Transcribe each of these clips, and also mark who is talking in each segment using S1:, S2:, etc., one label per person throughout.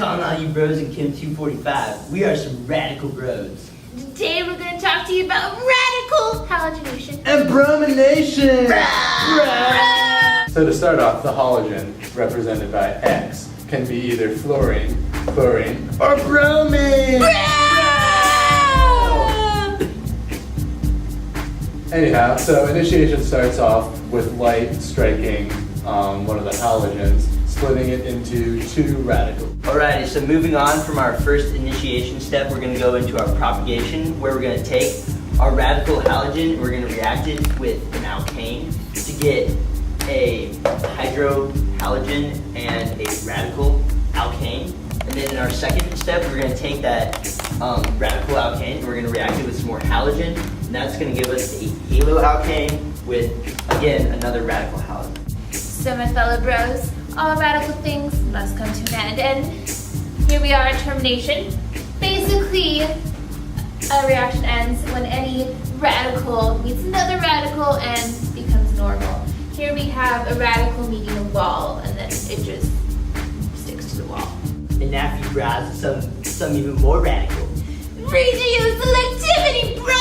S1: Calling all you bros in Chem 245. We are some radical bros.
S2: Today we're going to talk to you about radical halogenation
S3: and bromination.
S4: So to start off, the halogen, represented by X, can be either fluorine, chlorine,
S3: or bromine.
S4: Anyhow, so initiation starts off with light striking one of the halogens, splitting it into two radicals.
S1: Alrighty, so moving on from our first initiation step, we're going to go into our propagation, where we're going to take our radical halogen, we're going to react it with an alkane to get a hydrohalogen and a radical alkane. And then in our second step, we're going to take that radical alkane and we're going to react it with some more halogen, and that's going to give us a haloalkane with, again, another radical halogen.
S2: So my fellow bros, all radical things must come to an end. And here we are at termination. Basically, a reaction ends when any radical meets another radical and becomes normal. Here we have a radical meeting a wall, and then it just sticks to the wall.
S1: And now if you browse some even more radical.
S2: Reduce selectivity, bro!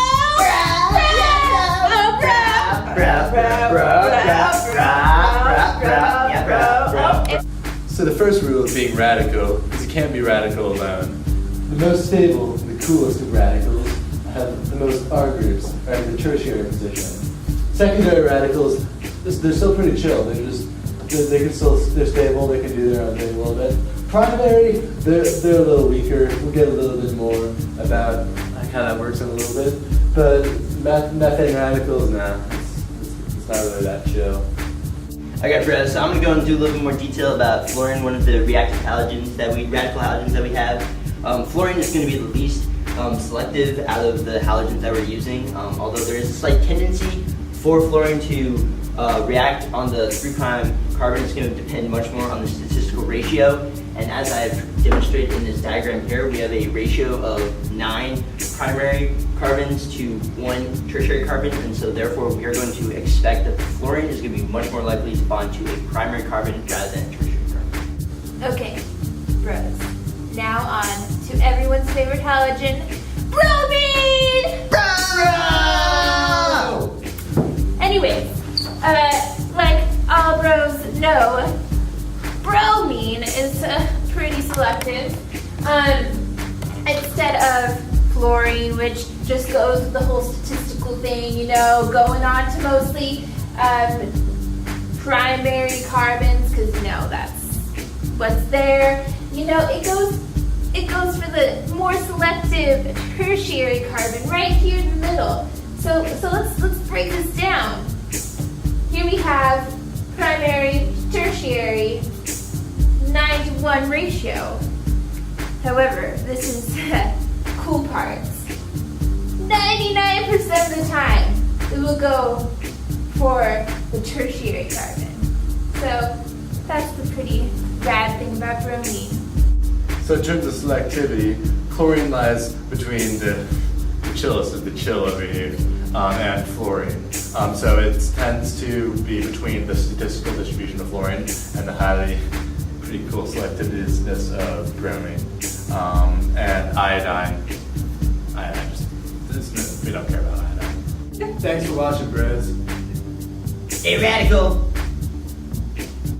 S4: So the first rule of being radical is you can't be radical alone. The most stable, the coolest of radicals have the most R groups, are in the tertiary position. Secondary radicals, they're still pretty chill. They're stable, they can do their own thing a little bit. Primary, they're a little weaker. We'll get a little bit more about how that works in a little bit. But methane radicals, nah, it's not really that chill.
S1: Okay, bros, so I'm going to go and do a little bit more detail about fluorine, one of the radical halogens that we have. Fluorine is going to be the least selective out of the halogens that we're using, although there is a slight tendency for fluorine to react on the 3' carbon. It's going to depend much more on the statistical ratio, and as I've demonstrated in this diagram here, we have a ratio of 9 primary carbons to 1 tertiary carbon, and so therefore we are going to expect that the fluorine is going to be much more likely to bond to a primary carbon rather than a tertiary carbon.
S2: Okay, bros. Now on to everyone's favorite halogen, bromine!
S3: Bro!
S2: Anyways, like all bros know, bromine is pretty selective. Instead of fluorine, which just goes with the whole statistical thing, you know, going on to mostly primary carbons, because you know that's what's there. You know, it goes for the more selective tertiary carbon right here in the middle. So let's break this down. Here we have primary, tertiary, 9-to-1 ratio. However, this is cool parts. 99% of the time, we will go for the tertiary carbon. So that's the pretty rad thing about bromine.
S4: So in terms of selectivity, chlorine lies between the chillest of the chill over here and fluorine. So it tends to be between the statistical distribution of fluorine and the pretty cool selectiveness of bromine. And iodine we don't care about iodine.
S3: Thanks for watching, bros.
S1: Stay radical!